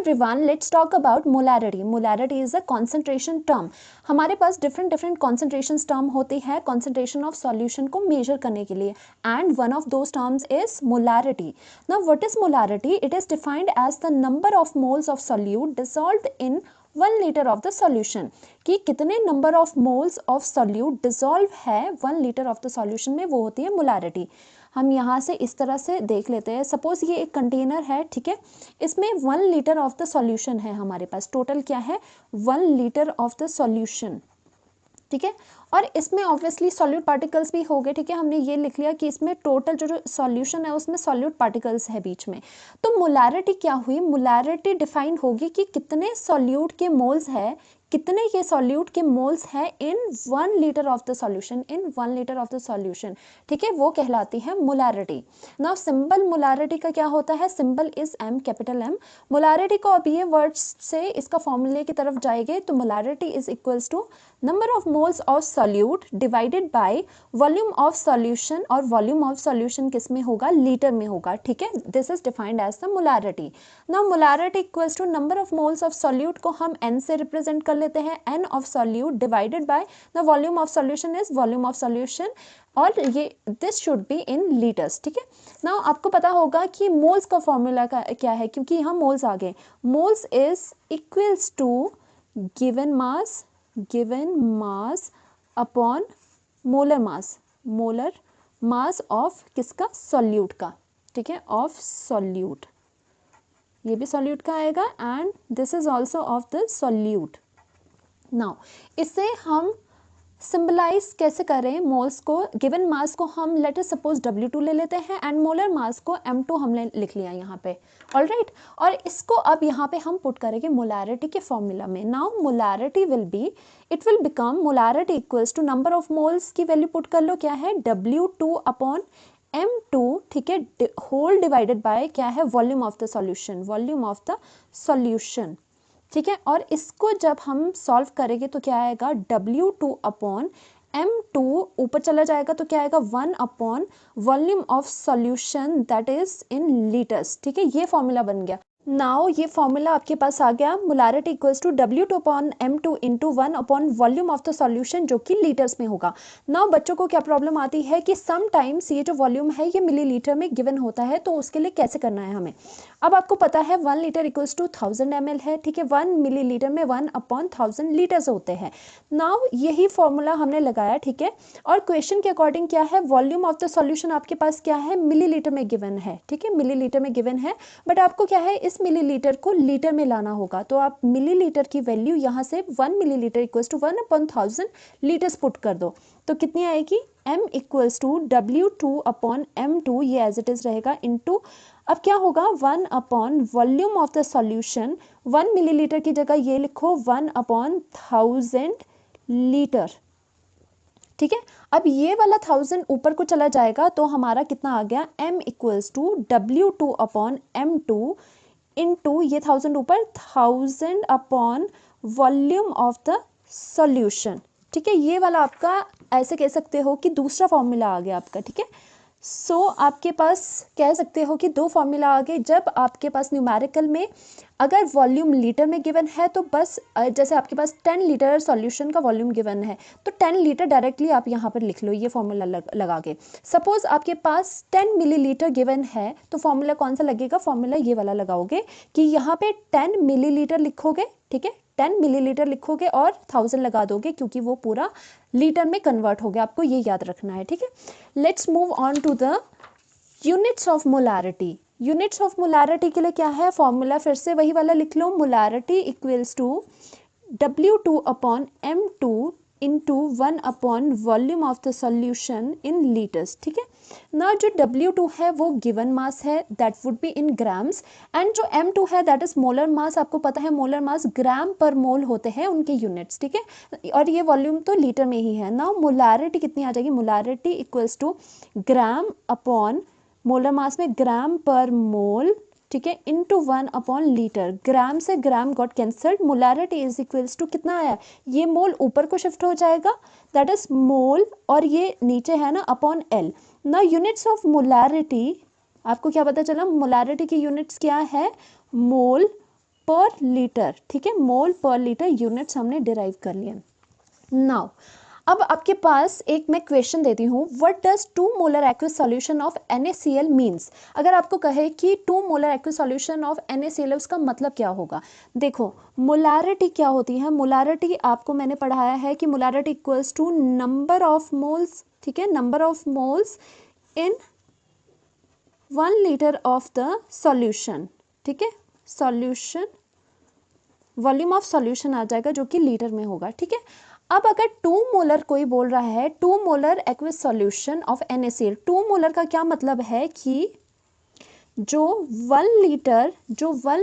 everyone, let's talk about molarity. Molarity is a concentration term. हमारे पास different concentrations term होती है concentration of solution को measure करने के लिए, and one of those terms is molarity. Now what is molarity? It is defined as the number of moles of solute dissolved in 1 liter of the solution. कि कितने number of moles of solute dissolve है 1 liter of the solution में, वो होती है molarity. हम यहाँ से इस तरह से देख लेते हैं. सपोज ये एक कंटेनर है, ठीक है, इसमें 1 लीटर ऑफ द सॉल्यूशन है. हमारे पास टोटल क्या है, 1 लीटर ऑफ द सॉल्यूशन, ठीक है. और इसमें ऑब्वियसली सॉल्यूट पार्टिकल्स भी हो गए, ठीक है. हमने ये लिख लिया कि इसमें टोटल जो सॉल्यूशन है उसमें सॉल्यूट पार्टिकल्स है बीच में. तो मोलारिटी क्या हुई, मोलारिटी डिफाइन होगी कि कितने सॉल्यूट के मोल्स है, कितने ये सॉल्यूट के मोल्स है इन 1 litre of the solution, in 1 litre of the solution, ठीक है, वो कहलाती है मोलारिटी. नाउ सिंबल मोलारिटी का क्या होता है, symbol is M, capital M. Molarity को अब ये वर्ड्स से इसका फॉर्मूले की तरफ जाएंगे तो molarity is equals to number of moles of solute divided by volume of solution, और वॉल्यूम ऑफ सॉल्यूशन किस में होगा, लीटर में होगा, ठीक है. This is defined as the molarity. Now molarity equals to number of moles of solute को हम n से रिप्रेजेंट कर लेते हैं, n of solute divided by the volume of solution is volume of solution, और ये this should be in litres, ठीक है. नाउ आपको पता होगा कि मोल्स का फॉर्मूला का क्या है, क्योंकि यहाँ मोल्स आ गए. Moles is equals to given mass upon molar mass of किसका, सॉल्यूट का, ठीक है, ऑफ सॉल्यूट. ये भी सॉल्यूट का आएगा and this is also of the solute. Now इससे हम सिंबलाइज कैसे करें मोल्स को, गिवन मास को हम लेट अस सपोज W2 ले लेते हैं एंड मोलर मास को M2 हमने लिख लिया यहाँ पे, ऑलराइट. और इसको अब यहाँ पे हम पुट करेंगे मोलारिटी के फॉर्मूला में. Now molarity will be, it will become molarity equals to number of moles की वैल्यू पुट कर लो, क्या है, W2 अपॉन M2, ठीक है, होल डिवाइडेड बाय क्या है, वॉल्यूम ऑफ द सॉल्यूशन, ठीक है. और इसको जब हम सॉल्व करेंगे तो क्या आएगा, W2 अपॉन M2 ऊपर चला जाएगा तो क्या आएगा, 1 upon volume of solution that is in litres, ठीक है. ये फॉर्मूला बन गया. नाउ ये फॉर्मूला आपके पास आ गया, molarity equals to W2 upon M2 into 1 upon volume of the solution, जो कि लीटर्स में होगा. नाउ बच्चों को क्या प्रॉब्लम आती है कि समटाइम्स ये जो वॉल्यूम है ये मिलीलीटर में गिवन होता है, तो उसके लिए कैसे करना है हमें. अब आपको पता है 1 लीटर इक्वल्स टू 1000 ml है, ठीक है. 1 मिलीलीटर में 1 अपॉन 1000 लीटर्स होते हैं. नाउ यही फॉर्मूला हमने लगाया, ठीक है. और क्वेश्चन के अकॉर्डिंग क्या है, वॉल्यूम ऑफ द सॉल्यूशन आपके पास क्या है, मिलीलीटर में गिवन है, ठीक है, मिलीलीटर में गिवन है. बट आपको क्या है, इस मिलीलीटर को लीटर में लाना होगा, तो आप मिलीलीटर की वैल्यू यहाँ से 1 millilitre equals to 1 upon 1000 litres put कर दो, तो कितनी आएगी, m equals to W2 upon M2, ये एज इट इज रहेगा, इनटू अब क्या होगा, 1 upon volume of the solution, 1 millilitre की जगह ये लिखो 1 अपॉन 1000 लीटर, ठीक है. अब ये वाला 1000 ऊपर को चला जाएगा तो हमारा कितना आ गया, m equals to W2 upon M2 into ये 1000 ऊपर 1000 upon volume of the solution, ठीक है. ये वाला आपका ऐसे कह सकते हो कि दूसरा फॉर्मूला आ गया आपका, ठीक है. सो आपके पास कह सकते हो कि दो फॉर्मूला आ गए. जब आपके पास न्यूमेरिकल में अगर वॉल्यूम लीटर में गिवन है तो बस जैसे आपके पास 10 लीटर सॉल्यूशन का वॉल्यूम गिवन है तो 10 लीटर डायरेक्टली आप यहाँ पर लिख लो, ये फॉर्मूला लगा के. सपोज आपके पास 10 मिलीलीटर गिवन है तो फॉर्मूला कौन सा लगेगा, फॉर्मूला ये वाला लगाओगे कि यहाँ पे 10 मिलीलीटर लिखोगे, ठीक है, 10 मिलीलीटर लिखोगे और 1000 लगा दोगे क्योंकि वो पूरा लीटर में कन्वर्ट हो गया. आपको ये याद रखना है, ठीक है. Let's move on to the units of molarity. Units of molarity के लिए क्या है, फॉर्मूला फिर से वही वाला लिख लो, molarity equals to W2 upon M2 into 1 upon volume of the solution in litres, ठीक है. ना जो W2 है वो गिवन मास है, that would be in grams, and जो M2 है दैट इज मोलर मास. आपको पता है मोलर मास ग्राम पर मोल होते हैं उनके यूनिट्स, ठीक है. और ये वॉल्यूम तो लीटर में ही है. ना मोलारिटी कितनी आ जाएगी, molarity equals to gram upon molar mass में ग्राम पर मोल, ठीक है, इनटू 1 अपॉन लीटर. ग्राम से gram got cancelled, molarity is equals to कितना आया, ये मोल ऊपर को शिफ्ट हो जाएगा, दैट इज मोल, और ये नीचे है ना अपॉन L. ना यूनिट्स ऑफ मोलारिटी आपको क्या पता चला, मोलारिटी की यूनिट्स क्या है, मोल पर लीटर, ठीक है, मोल पर लीटर यूनिट्स हमने डिराइव कर लिए। नाउ अब आपके पास एक मैं क्वेश्चन देती हूँ, what does 2 molar aqueous solution of NaCl means. अगर आपको कहे कि 2 molar aqueous solution of NaCl, उसका मतलब क्या होगा। देखो मोलारिटी क्या होती है, मोलारिटी आपको मैंने पढ़ाया है कि molarity equals to number of moles, ठीक है, number of moles in 1 litre of the solution, ठीक है, सॉल्यूशन वॉल्यूम ऑफ सॉल्यूशन आ जाएगा जो कि लीटर में होगा, ठीक है। अब अगर 2 मोलर कोई बोल रहा है 2 molar aqueous solution of NaCl, 2 molar का क्या मतलब है कि जो 1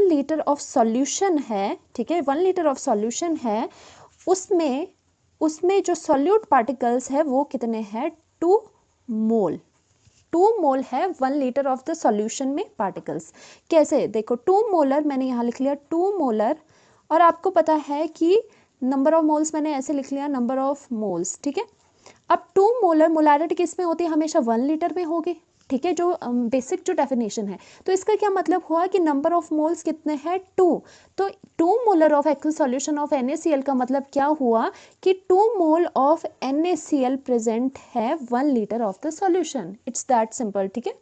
लीटर ऑफ सॉल्यूशन है, ठीक है, 1 लीटर ऑफ सॉल्यूशन है, उसमें जो सॉल्यूट पार्टिकल्स है वो कितने हैं, 2 मोल। 2 मोल है 1 लीटर ऑफ द सॉल्यूशन में पार्टिकल्स। कैसे, देखो 2 मोलर मैंने यहाँ लिख लिया 2 मोलर, और आपको पता है कि नंबर ऑफ मोल्स मैंने ऐसे लिख लिया नंबर ऑफ मोल्स, ठीक है। अब 2 मोलर मोलारिटी किस में होती है, हमेशा 1 लीटर में होगी, ठीक है, जो बेसिक जो डेफिनेशन है। तो इसका क्या मतलब हुआ कि नंबर ऑफ मोल्स कितने हैं, 2। तो 2 molar of aqueous solution of NaCl का मतलब क्या हुआ कि 2 मोल ऑफ NaCl प्रेजेंट है 1 litre of the solution. It's that simple, ठीक है।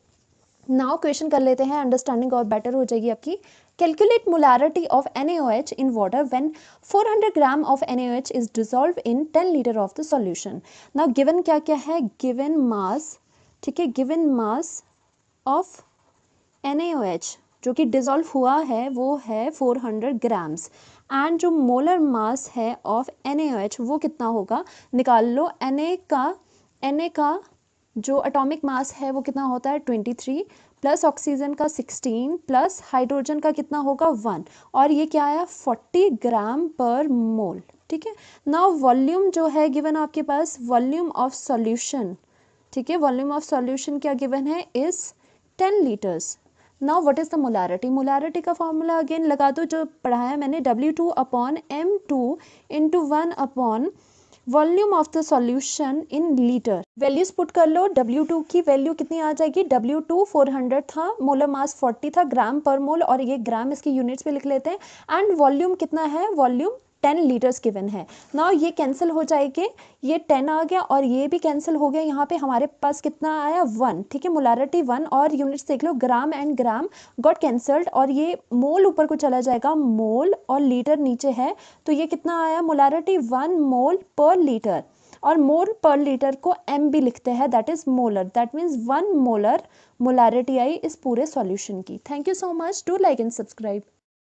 नाउ क्वेश्चन कर लेते हैं, अंडरस्टैंडिंग और बेटर हो जाएगी आपकी। Calculate molarity of NaOH in water when 400 gram of NaOH is dissolve in 10 litre of the solution. Now given क्या क्या है, गिवन मास, ठीक है, गिवन मास ऑफ NaOH जो कि डिसॉल्व हुआ है वो है 400 ग्राम्स, एंड जो मोलर मास है ऑफ NaOH वो कितना होगा, निकाल लो। Na का जो एटॉमिक मास है वो कितना होता है 23, प्लस ऑक्सीजन का 16, प्लस हाइड्रोजन का कितना होगा 1, और ये क्या आया 40 ग्राम पर मोल, ठीक है। नाउ वॉल्यूम जो है गिवन आपके पास, वॉल्यूम ऑफ सॉल्यूशन, ठीक है, वॉल्यूम ऑफ सॉल्यूशन क्या गिवन है is 10 litres. Now what is the molarity, molarity का फॉर्मूला अगेन लगा दो जो पढ़ाया मैंने, W2 upon M2 into 1 upon volume of the solution in litre. Values put कर लो, W2 की वैल्यू कितनी आ जाएगी, W2 400 था, मोलर मास 40 था ग्राम पर मोल, और ये ग्राम इसकी यूनिट्स पे लिख लेते हैं, एंड वॉल्यूम कितना है, वॉल्यूम 10 लीटर्स गिवन है। नाउ ये कैंसिल हो जाएंगे, ये 10 आ गया और ये भी कैंसिल हो गया, यहाँ पे हमारे पास कितना आया 1, ठीक है, मोलारिटी 1, और यूनिट्स देख लो gram and gram got cancelled, और ये मोल ऊपर को चला जाएगा, मोल और लीटर नीचे है, तो ये कितना आया मोलारिटी 1 मोल पर लीटर, और मोल पर लीटर को M भी लिखते हैं, that is molar, that means 1 molar molarity आई इस पूरे सॉल्यूशन की। Thank you so much, do like and subscribe.